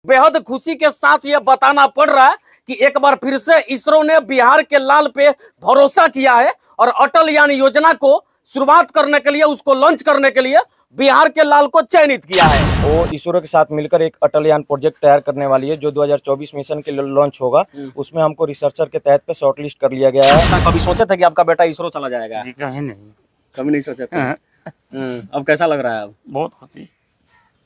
बेहद खुशी के साथ यह बताना पड़ रहा है कि एक बार फिर से इसरो ने बिहार के लाल पे भरोसा किया है और अटल यान योजना को शुरुआत करने के लिए, उसको लॉन्च करने के लिए बिहार के लाल को चयनित किया है। वो इसरो के साथ मिलकर एक अटल यान प्रोजेक्ट तैयार करने वाली है जो 2024 मिशन के लिए लॉन्च होगा। उसमें हमको रिसर्चर के तहत पे शॉर्टलिस्ट कर लिया गया है। कभी सोचा था कि आपका बेटा इसरो चला जाएगा? जी कहीं नहीं, कभी नहीं सोचा था। अब कैसा लग रहा है? अब बहुत खुशी,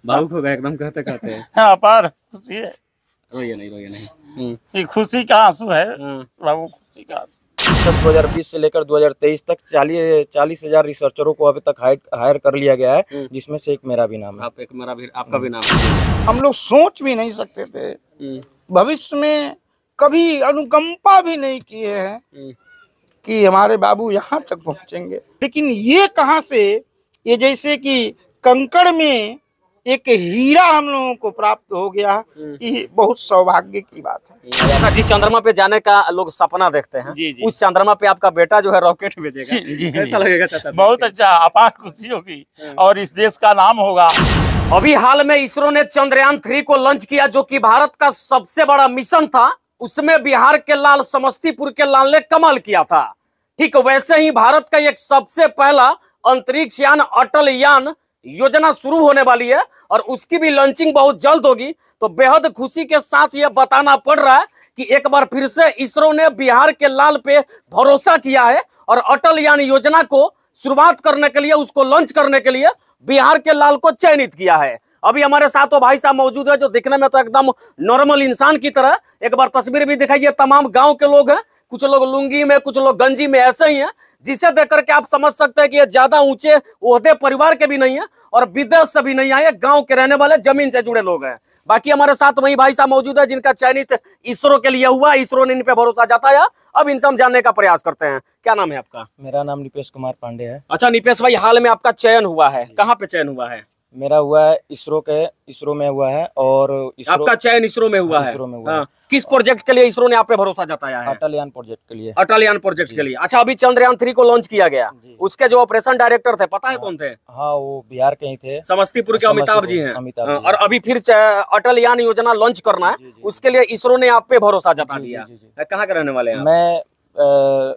भावुक हो गए एकदम कहते कहते। हाँ अपार खुशी है। रोइए नहीं, रोइए नहीं। ये खुशी का आंसू है बाबू, खुशी का आंसू। 2020 से लेकर 2023 तक 40,000 रिसर्चरों को अभी तक हायर कर लिया गया है, जिसमें से एक मेरा भी नाम है। आप एक मेरा भी, आपका भी नाम है। हम लोग सोच भी नहीं सकते थे, भविष्य में कभी अनुकंपा भी नहीं किए हैं कि हमारे बाबू यहाँ तक पहुँचेंगे। लेकिन ये कहाँ से, ये जैसे कि कंकड़ में एक हीरा हम लोगों को प्राप्त हो गया, ये बहुत सौभाग्य की बात है। जिस चंद्रमा पे जाने का लोग सपना देखते हैं, जी, जी। उस चंद्रमा पे आपका बेटा जो है रॉकेट भेजेगा, कैसा लगेगा चाचा? बहुत अच्छा, अपार खुशी होगी और इस देश का नाम होगा। अभी हाल में इसरो ने चंद्रयान 3 को लॉन्च किया, जो कि भारत का सबसे बड़ा मिशन था। उसमें बिहार के लाल, समस्तीपुर के लाल ने कमाल किया था। ठीक वैसे ही भारत का एक सबसे पहला अंतरिक्ष यान अटल यान योजना शुरू होने वाली है और उसकी भी लॉन्चिंग बहुत जल्द होगी। तो बेहद खुशी के साथ यह बताना पड़ रहा है कि एक बार फिर से इसरो ने बिहार के लाल पे भरोसा किया है और अटल यान योजना को शुरुआत करने के लिए, उसको लॉन्च करने के लिए बिहार के लाल को चयनित किया है। अभी हमारे साथ वो भाई साहब मौजूद है जो दिखने में तो एकदम नॉर्मल इंसान की तरह। एक बार तस्वीर भी दिखाइए। तमाम गांव के लोग हैं, कुछ लोग लुंगी में, कुछ लोग गंजी में, ऐसे ही हैं, जिसे देख करके आप समझ सकते हैं कि ये ज्यादा ऊंचे ओहदे परिवार के भी नहीं है और विदेश से भी नहीं आए, गांव के रहने वाले, जमीन से जुड़े लोग हैं। बाकी हमारे साथ वही भाई साहब मौजूद है जिनका चयनित इसरो के लिए हुआ। इसरो ने इन पे भरोसा जताया। अब इनसे हम जानने का प्रयास करते हैं। क्या नाम है आपका? मेरा नाम निपेश कुमार पांडे है। अच्छा निपेश भाई, हाल में आपका चयन हुआ है, कहाँ पे चयन हुआ है? मेरा हुआ है इसरो में हुआ है। और आपका चयन इसरो में हुआ है? इसरो में हुआ है। किस प्रोजेक्ट के लिए इसरो ने आप पे भरोसा जताया है? अटल यान प्रोजेक्ट के लिए। अटल यान प्रोजेक्ट के लिए। अच्छा, अभी चंद्रयान 3 को लॉन्च किया गया, उसके जो ऑपरेशन डायरेक्टर थे पता है कौन थे? हाँ, वो बिहार के ही थे, समस्तीपुर के अमिताभ जी हैं। अमिताभ जी। और अभी फिर अटल यान योजना लॉन्च करना है, उसके लिए इसरो ने आप पे भरोसा जता दिया। कहाँ के रहने वाले हैं? मैं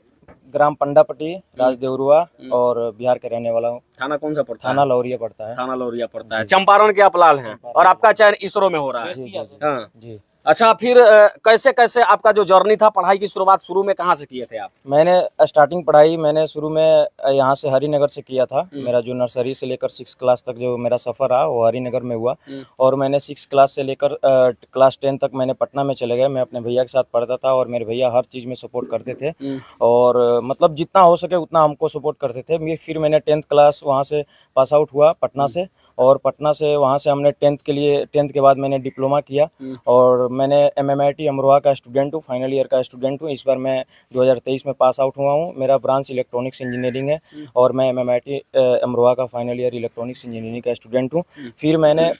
ग्राम पंडापट्टी, राजदेवरुआ और बिहार के रहने वाला हूँ। थाना कौन सा पड़ता है? थाना लौरिया पड़ता है। थाना लौरिया पड़ता है। चंपारण के आप लाल हैं और आपका चयन इसरो में हो रहा है। हाँ जी। अच्छा, फिर कैसे कैसे आपका जो जर्नी था, पढ़ाई की शुरुआत शुरू में कहाँ से किए थे आप? मैंने स्टार्टिंग पढ़ाई मैंने शुरू में यहाँ से हरिनगर से किया था। मेरा जो नर्सरी से लेकर 6 क्लास तक जो मेरा सफ़र रहा वो हरिनगर में हुआ। और मैंने 6 क्लास से लेकर क्लास 10 तक मैंने पटना में चले गए। मैं अपने भैया के साथ पढ़ता था और मेरे भैया हर चीज़ में सपोर्ट करते थे और मतलब जितना हो सके उतना हमको सपोर्ट करते थे। फिर मैंने 10th क्लास वहाँ से पास आउट हुआ पटना से, और पटना से वहाँ से हमने 10th के बाद मैंने डिप्लोमा किया और मैंने MMIT अमरोहा का स्टूडेंट हूँ, फाइनल ईयर का स्टूडेंट हूँ। इस बार मैं 2023 में पास आउट हुआ हूँ। मेरा ब्रांच इलेक्ट्रॉनिक्स इंजीनियरिंग है और मैं MMIT अमरोहा का फाइनल ईयर इलेक्ट्रॉनिक्स इंजीनियरिंग का स्टूडेंट हूँ। फिर मैंने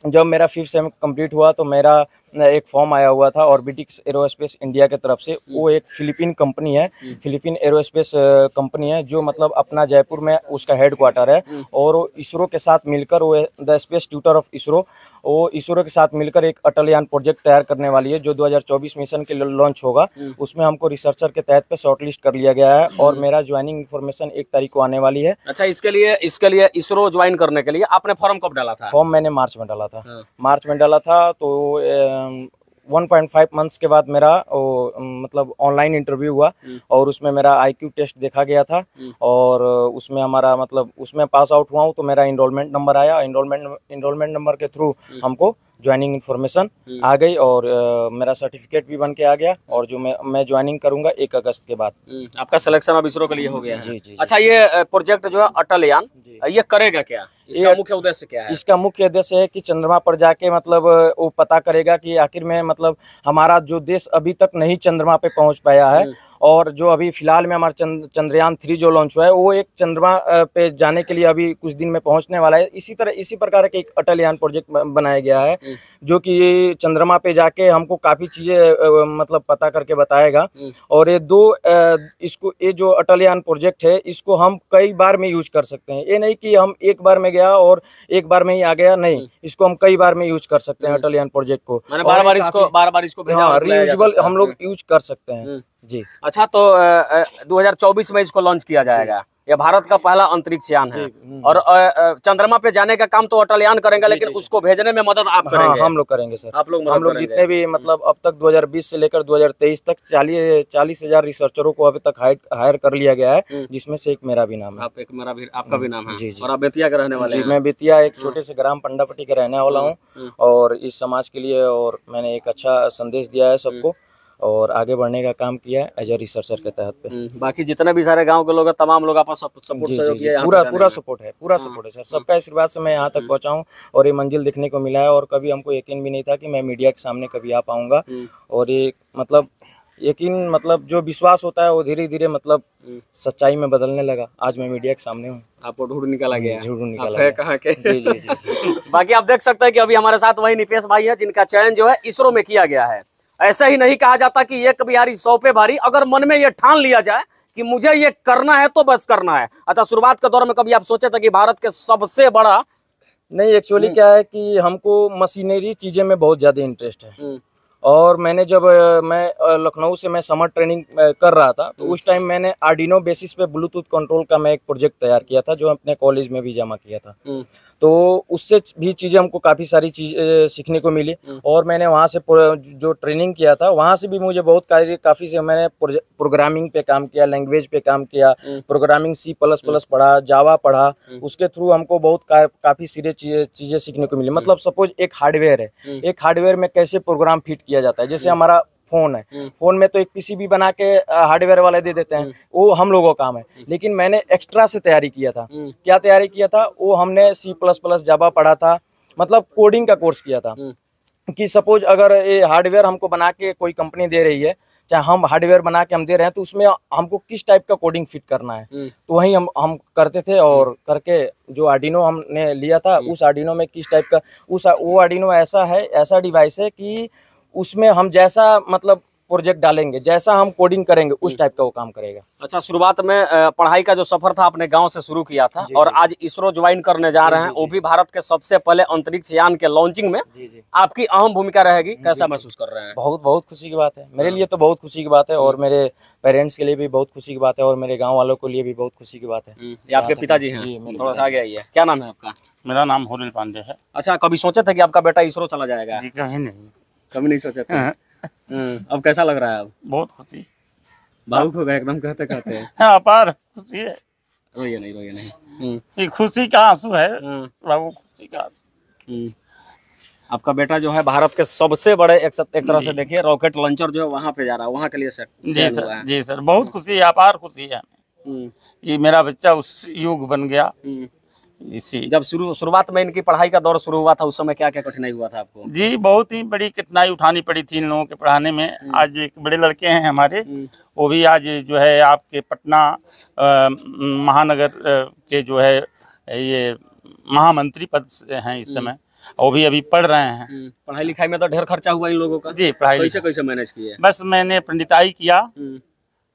जब मेरा 5th सेम कंप्लीट हुआ तो मेरा एक फॉर्म आया हुआ था ऑर्बिटिक्स एरोस्पेस इंडिया के तरफ से। वो एक फिलीपीन कंपनी है, फिलीपीन एरोस्पेस कंपनी है जो मतलब अपना जयपुर में उसका हेड क्वार्टर है। और इसरो के साथ मिलकर वो the space tutor of ISRO, वो इसरो के साथ मिलकर एक अटल यान प्रोजेक्ट तैयार करने वाली है जो 2024 मिशन के लिए लॉन्च होगा। उसमें हमको रिसर्चर के तहत पे शॉर्टलिस्ट कर लिया गया है और मेरा ज्वाइनिंग इन्फॉर्मेशन 1 तारीख को आने वाली है। अच्छा, इसके लिए इसरो ज्वाइन करने के लिए आपने फॉर्म कब डाला था? फॉर्म मैंने मार्च में डाला था। मार्च में डाला था तो 1.5 मंथ्स के बाद मेरा मतलब ऑनलाइन इंटरव्यू हुआ और उसमें मेरा IQ टेस्ट देखा गया था और उसमें हमारा मतलब उसमें पास आउट हुआ हूँ तो मेरा इनरोलमेंट नंबर आया। इनरोलमेंट नंबर के थ्रू हमको ज्वाइनिंग इन्फॉर्मेशन आ गई और मेरा सर्टिफिकेट भी बन के आ गया और जो मैं ज्वाइनिंग करूंगा 1 अगस्त के बाद। आपका सिलेक्शन अब इसरो के लिए हो गया है? जी। अच्छा, ये प्रोजेक्ट जो है अटल यान, ये करेगा क्या? इसका मुख्य उद्देश्य क्या है? इसका मुख्य उद्देश्य है कि चंद्रमा पर जाके मतलब वो पता करेगा कि आखिर में मतलब हमारा जो देश अभी तक नहीं चंद्रमा पे पहुंच पाया है और जो अभी फिलहाल में हमारा चंद्रयान 3 जो लॉन्च हुआ है वो एक चंद्रमा पे जाने के लिए अभी कुछ दिन में पहुंचने वाला है। इसी प्रकार के एक अटल यान प्रोजेक्ट बनाया गया है जो कि ये चंद्रमा पे जाके हमको काफ़ी चीज़ें मतलब पता करके बताएगा। और ये इसको ये जो अटलयान प्रोजेक्ट है इसको हम कई बार में यूज कर सकते हैं। ये नहीं कि हम एक बार में गया और एक बार में ही आ गया, नहीं, इसको हम कई बार में यूज कर सकते हैं अटलयान प्रोजेक्ट को। बार बार इसको हाँ, रीयूजेबल हम लोग यूज कर सकते हैं जी। अच्छा, तो 2024 में इसको लॉन्च किया जाएगा। यह भारत का पहला अंतरिक्ष यान है और चंद्रमा पे जाने का काम तो अटलयान करेंगे, लेकिन उसको भेजने में मदद आप करेंगे। हाँ, हम लोग करेंगे सर। आप लोग हम लोग जितने भी मतलब अब तक 2020 से लेकर 2023 तक 40,000 रिसर्चरों को अभी तक हायर कर लिया गया है, जिसमें से एक मेरा भी नाम है। आपका भी नाम है जी। और आप बेतिया के रहने वाले हैं? मैं बेतिया एक छोटे से ग्राम पंडापट्टी का रहने वाला हूँ और इस समाज के लिए और मैंने एक अच्छा संदेश दिया है सबको और आगे बढ़ने का काम किया है एज ए रिसर्चर के तहत पे। बाकी जितने भी सारे गांव के लोग हैं, तमाम लोग आपस सपोर्ट सहयोग किया, पूरा सपोर्ट है सर। सबका आशीर्वाद से मैं यहाँ तक पहुँचा हूँ और ये मंजिल दिखने को मिला है और कभी हमको यकीन भी नहीं था कि मैं मीडिया के सामने कभी आ पाऊंगा। और ये मतलब यकीन मतलब जो विश्वास होता है वो धीरे धीरे मतलब सच्चाई में बदलने लगा। आज मैं मीडिया के सामने हूँ। आपको ढूंढ निकाला गया। कहाँ के? जी। बाकी आप देख सकते हैं कि अभी हमारे साथ वही निपेश भाई है, जिनका चयन जो है इसरो में किया गया है। ऐसा ही नहीं कहा जाता कि एक बिहारी 100 पे भारी। अगर मन में ये ठान लिया जाए कि मुझे ये करना है तो बस करना है। अतः शुरुआत के दौर में कभी आप सोचे थे कि भारत के सबसे बड़ा? नहीं, एक्चुअली क्या है कि हमको मशीनरी चीजें में बहुत ज्यादा इंटरेस्ट है और मैंने जब मैं लखनऊ से मैं समर ट्रेनिंग कर रहा था तो उस टाइम मैंने आर्डिनो बेसिस पे ब्लूटूथ कंट्रोल का मैं एक प्रोजेक्ट तैयार किया था, जो अपने कॉलेज में भी जमा किया था। तो उससे भी चीज़ें हमको काफ़ी सारी चीज़ सीखने को मिली और मैंने वहाँ से जो ट्रेनिंग किया था वहाँ से भी मुझे बहुत काफ़ी से मैंने प्रोग्रामिंग पे काम किया, लैंग्वेज पे काम किया, प्रोग्रामिंग C++ पढ़ा, जावा पढ़ा। उसके थ्रू हमको बहुत काफ़ी सारी चीज़ें सीखने को मिली। मतलब सपोज एक हार्डवेयर है, एक हार्डवेयर में कैसे प्रोग्राम फिट किया जाता है। जैसे हमारा फोन है, फोन में तो एक पीसीबी बना के हार्डवेयर वाले दे देते हैं, वो हम लोगों का काम है। लेकिन मैंने एक्स्ट्रा से तैयारी किया था। क्या तैयारी किया था? वो हमने C++ जावा पढ़ा था, मतलब कोडिंग का कोर्स किया था कि सपोज अगर ये हार्डवेयर हमको बना के कोई कंपनी दे रही है, चाहे हम हार्डवेयर बना के हम दे रहे हैं, तो उसमें हमको किस टाइप का कोडिंग फिट करना है। तो वही हम करते थे और करके जो आर्डिनो हमने लिया था उस आर्डिनो में किस टाइप का वो आर्डिनो ऐसा डिवाइस है कि उसमें हम जैसा मतलब प्रोजेक्ट डालेंगे, जैसा हम कोडिंग करेंगे उस टाइप का वो काम करेगा। अच्छा, शुरुआत में पढ़ाई का जो सफर था अपने गांव से शुरू किया था और आज इसरो ज्वाइन करने जा रहे हैं, वो भी भारत के सबसे पहले अंतरिक्ष यान के लॉन्चिंग में आपकी अहम भूमिका रहेगी। कैसा महसूस कर रहे हैं? बहुत खुशी की बात है। मेरे लिए तो बहुत खुशी की बात है और मेरे पेरेंट्स के लिए भी बहुत खुशी की बात है और मेरे गाँव वालों के लिए भी बहुत खुशी की बात है। ये आपके पिताजी हैं? थोड़ा सा आगे आइए। क्या नाम है आपका? मेरा नाम होरिल पांडे है। अच्छा, कभी सोचे थे कि आपका बेटा इसरो चला जाएगा? जी, कहीं नहीं, कभी नहीं सोचे थे। अब कैसा लग रहा है? अब बहुत खुशी, भावुक हो गए एकदम कहते कहते। हाँ, अपार खुशी है। रोइए नहीं। ये खुशी का आंसू है बाबू, खुशी का आंसू। आपका बेटा जो है भारत के सबसे बड़े एक तरह से देखिए रॉकेट लॉन्चर जो है वहाँ पे जा रहा है, वहाँ के लिए जी सर, बहुत खुशी है, अपार खुशी है। ये मेरा बच्चा उस युग बन गया। इसी जब शुरुआत में इनकी पढ़ाई का दौर शुरू हुआ था उस समय क्या क्या कठिनाई हुआ था आपको? जी, बहुत ही बड़ी कठिनाई उठानी पड़ी थी इन लोगों के पढ़ाने में। आज एक बड़े लड़के हैं हमारे, वो भी आज जो है आपके पटना महानगर के जो है ये महामंत्री पद से हैं इस समय, वो भी अभी पढ़ रहे हैं। पढ़ाई लिखाई में तो ढेर खर्चा हुआ इन लोगों का। जी, पढ़ाई कैसे मैनेज किए? बस मैंने पंडिताई किया,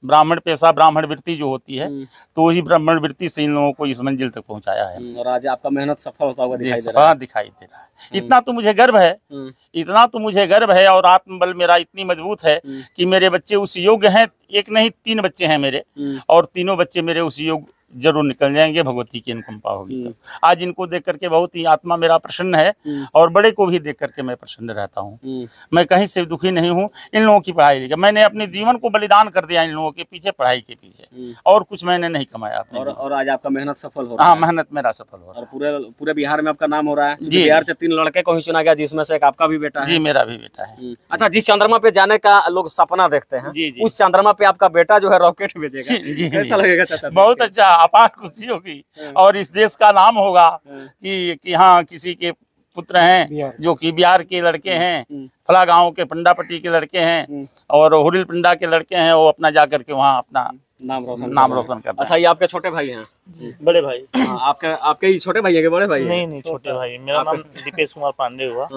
ब्राह्मण पेशा, ब्राह्मण वृत्ति जो होती है, तो वही ब्राह्मण वृत्ति से इन लोगों को इस मंजिल तक पहुंचाया है। और आज आपका मेहनत सफल होता हुआ दिखाई दे रहा है। इतना तो मुझे गर्व है, और आत्मबल मेरा इतनी मजबूत है कि मेरे बच्चे उस योग्य हैं। एक नहीं 3 बच्चे हैं मेरे, और तीनों बच्चे मेरे उस योग्य जरूर निकल जाएंगे, भगवती की अनुकंपा होगी तो। आज इनको देख करके बहुत ही आत्मा मेरा प्रसन्न है, और बड़े को भी देख करके मैं प्रसन्न रहता हूँ। मैं कहीं से दुखी नहीं हूँ। इन लोगों की पढ़ाई लिखाई, मैंने अपने जीवन को बलिदान कर दिया इन लोगों के पीछे, पढ़ाई के पीछे, और कुछ मैंने नहीं कमाया अपने। और आज आपका मेहनत सफल हो रहा है। हाँ, मेहनत मेरा सफल हो रहा है, और पूरे बिहार में आपका नाम हो रहा है। जी, बिहार से 3 लड़के को ही चुना गया, जिसमें से एक आपका भी बेटा है। जी, मेरा भी बेटा है। अच्छा, जिस चंद्रमा पे जाने का लोग सपना देखते हैं, उस चंद्रमा पे आपका बेटा जो है रॉकेट भेजेगा, कैसा लगेगा चाचा? बहुत अच्छा, अपार खुशी होगी, और इस देश का नाम होगा कि हाँ, किसी के पुत्र हैं जो कि बिहार के लड़के हैं, फला गांव के पंडापट्टी के लड़के हैं, और होरिल पंडा के लड़के हैं, वो अपना जा करके वहाँ अपना नाम रोशन करता अच्छा, ये आपके छोटे भाई हैं? है। बड़े भाई हाँ, आपके ही छोटे भाई है कि बड़े भाई हैं? नहीं छोटे भाई। मेरा नाम दीपेश कुमार पांडे हुआ।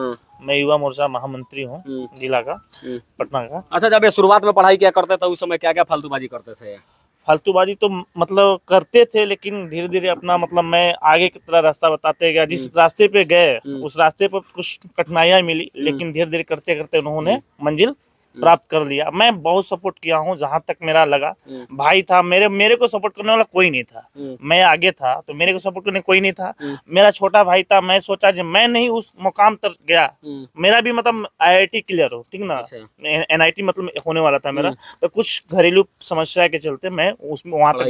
मैं युवा मोर्चा महामंत्री हूँ जिला का, पटना का। अच्छा, जब ये शुरुआत में पढ़ाई क्या करते थे उस समय क्या क्या फालतूबाजी करते थे? फालतूबाजी तो मतलब करते थे, लेकिन धीरे धीरे अपना मतलब मैं आगे की तरह रास्ता बताते गया। जिस रास्ते पे गए उस रास्ते पर कुछ कठिनाइयां मिली, लेकिन धीरे धीरे करते करते उन्होंने मंजिल प्राप्त कर लिया। मैं बहुत सपोर्ट किया हूँ, जहाँ तक मेरा लगा। भाई था मेरे को सपोर्ट करने वाला कोई नहीं था। मैं आगे था तो मेरे को सपोर्ट करने कोई नहीं था। मेरा छोटा भाई था। मैं सोचा जब मैं नहीं उस मुकाम तक गया, मेरा भी मतलब IIT क्लियर हो, ठीक ना, NIT मतलब होने वाला था मेरा, तो कुछ घरेलू समस्या के चलते मैं उसमें वहां तक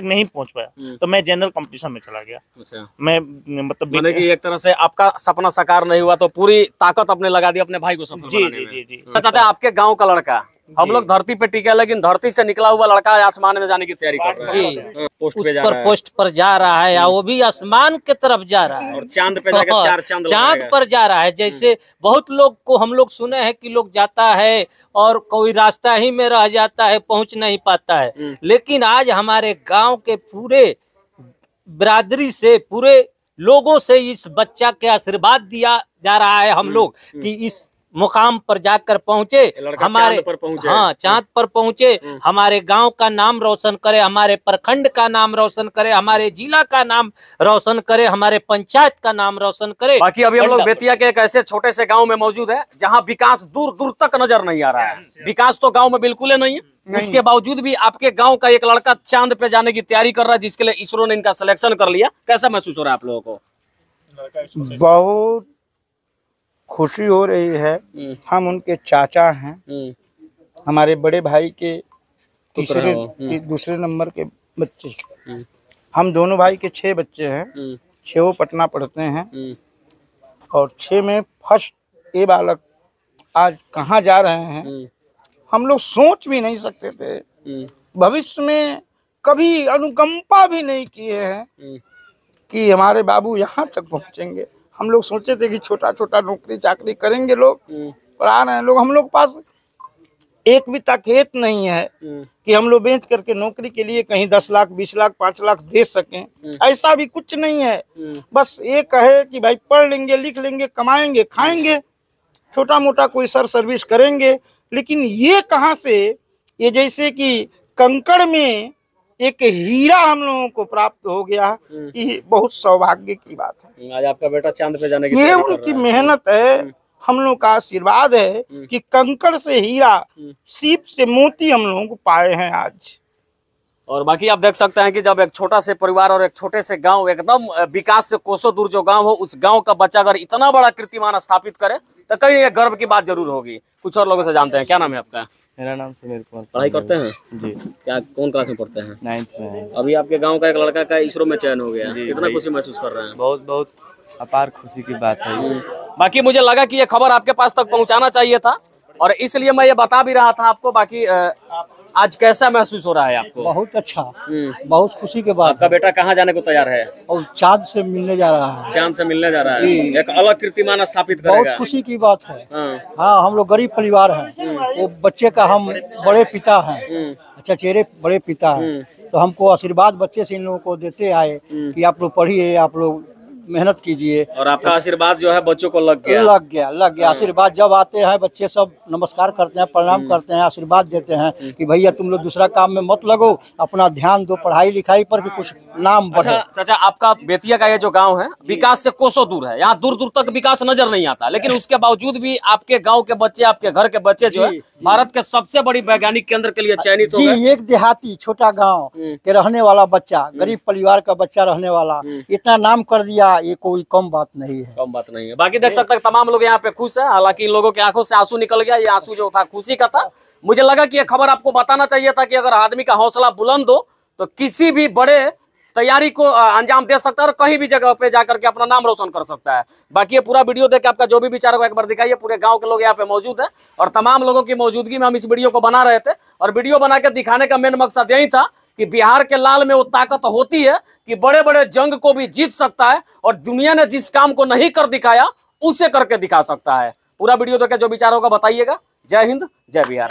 नहीं पहुंच पाया। तो मैं जनरल कंपटीशन में चला गया। मैं मतलब एक तरह से आपका सपना साकार नहीं हुआ तो पूरी ताकत अपने लगा दी अपने भाई को सफल। जी। चाचा, आपके गांव का लड़का, हम लोग धरती पे टिके लेकिन धरती से निकला हुआ लड़का आसमान में जाने की तैयारी कर रहा है। पोस्ट पर जा रहा है, या वो भी आसमान की तरफ जा रहा है और चांद पे जाकर 4 चांद चांद पर जा रहा है। जैसे बहुत लोग को हम लोग सुने हैं कि लोग जाता है और कोई रास्ता ही में रह जाता है, पहुंच नहीं पाता है। लेकिन आज हमारे गांव के पूरे बिरादरी से, पूरे लोगों से इस बच्चा के आशीर्वाद दिया जा रहा है हम लोग कि इस मुकाम पर जाकर पहुंचे, हमारे चांद पर पहुंचे, हमारे गांव का नाम रोशन करे, हमारे प्रखंड का नाम रोशन करे, हमारे जिला का नाम रोशन करे, हमारे पंचायत का नाम रोशन करे। बाकी अभी हम लोग बेतिया के एक ऐसे छोटे से गांव में मौजूद है जहां विकास दूर दूर तक नजर नहीं आ रहा है। विकास तो गांव में बिल्कुल नहीं है। उसके बावजूद भी आपके गांव का एक लड़का चांद पे जाने की तैयारी कर रहा है, जिसके लिए इसरो ने इनका सिलेक्शन कर लिया। कैसा महसूस हो रहा है आप लोगों को? बहुत खुशी हो रही है। हम उनके चाचा हैं, हमारे बड़े भाई के दूसरे नंबर के बच्चे। हम दोनों भाई के 6 बच्चे हैं, 6 पटना पढ़ते हैं और 6 में फर्स्ट ये बालक आज कहाँ जा रहे हैं, हम लोग सोच भी नहीं सकते थे। भविष्य में कभी अनुकंपा भी नहीं किए हैं कि हमारे बाबू यहाँ तक पहुँचेंगे। हम लोग सोचे थे कि छोटा छोटा नौकरी चाकरी करेंगे लोग, पढ़ा रहे हैं लोग। हम लोग के पास एक भी खेत नहीं है कि हम लोग बेच करके नौकरी के लिए कहीं 10 लाख 20 लाख 5 लाख दे सकें, ऐसा भी कुछ नहीं है। बस ये कहे कि भाई पढ़ लेंगे, लिख लेंगे, कमाएंगे, खाएंगे, छोटा मोटा कोई सर्विस करेंगे। लेकिन ये कहाँ से, ये जैसे कि कंकड़ में एक हीरा हम लोगों को प्राप्त हो गया, ये बहुत सौभाग्य की बात है। आज आपका बेटा चांद पे जाने की ये उनकी मेहनत है, हम लोग का आशीर्वाद है कि कंकड़ से हीरा, सीप से मोती हम लोगों को पाए हैं आज। और बाकी आप देख सकते हैं कि जब एक छोटा से परिवार और एक छोटे से गांव, एकदम विकास से कोसों दूर जो गांव हो, उस गांव का बच्चा अगर इतना बड़ा कीर्तिमान स्थापित करे तो कहीं ये गर्व की बात जरूर होगी। कुछ और लोगों से जानते हैं। क्या नाम है आपका? मेरा नाम समीर कुमार। पढ़ाई करते हैं जी। क्या, कौन क्लास में पढ़ते हैं? 9th में है। अभी आपके गांव का एक लड़का का इसरो में चयन हो गया, कितना खुशी महसूस कर रहे हैं? बहुत बहुत अपार खुशी की बात है। बाकी मुझे लगा कि ये खबर आपके पास तक पहुंचाना चाहिए था और इसलिए मैं ये बता भी रहा था आपको। बाकी आज कैसा महसूस हो रहा है आपको? बहुत अच्छा, बहुत खुशी के बात। आपका बेटा कहाँ जाने को तैयार है? और चांद से मिलने जा रहा है। चांद से मिलने जा रहा है, एक अलग कीर्तिमान स्थापित करेगा। बहुत खुशी की बात है। हाँ, हम लोग गरीब परिवार हैं, वो बच्चे का हम बड़े पिता हैं, चचेरे बड़े पिता हैं, तो हमको आशीर्वाद बच्चे से इन लोगों को देते आए कि आप लोग पढ़िए, आप लोग मेहनत कीजिए। और आपका आशीर्वाद जो है बच्चों को लग गया। आशीर्वाद जब आते हैं बच्चे सब नमस्कार करते हैं, प्रणाम करते हैं, आशीर्वाद देते हैं कि भैया तुम लोग दूसरा काम में मत लगो, अपना ध्यान दो पढ़ाई लिखाई पर, कि कुछ नाम बढ़े। अच्छा चाचा, आपका बेतिया का ये जो गांव है विकास से कोसों दूर है, यहाँ दूर दूर तक विकास नजर नहीं आता, लेकिन उसके बावजूद भी आपके गाँव के बच्चे, आपके घर के बच्चे जो है भारत के सबसे बड़ी वैज्ञानिक केंद्र के लिए चयनित हो गए। एक देहाती छोटा गाँव के रहने वाला बच्चा, गरीब परिवार का बच्चा रहने वाला, इतना नाम कर दिया, ये कोई कम बात नहीं है। कम बात नहीं है। बाकी देख सकते हैं तमाम लोग यहाँ पे खुश है। हालांकि इन लोगों की आंखों से आंसू निकल गया, ये आंसू जो था खुशी का था। मुझे लगा कि ये खबर आपको बताना चाहिए था कि अगर आदमी का हौसला बुलंद हो तो किसी भी बड़े तैयारी को अंजाम दे सकता है और कहीं भी जगह पे जाकर के अपना नाम रोशन कर सकता है। बाकी ये पूरा वीडियो देख के आपका जो भी विचार होगा एक बार दिखाइए। पूरे गांव के लोग यहाँ पे मौजूद है और तमाम लोगों की मौजूदगी में हम इस वीडियो को बना रहे थे और वीडियो बना के दिखाने का मेन मकसद यही था कि बिहार के लाल में वो ताकत होती है कि बड़े बड़े जंग को भी जीत सकता है और दुनिया ने जिस काम को नहीं कर दिखाया उसे करके दिखा सकता है। पूरा वीडियो देख के जो विचार होगा बताइएगा। जय हिंद, जय बिहार।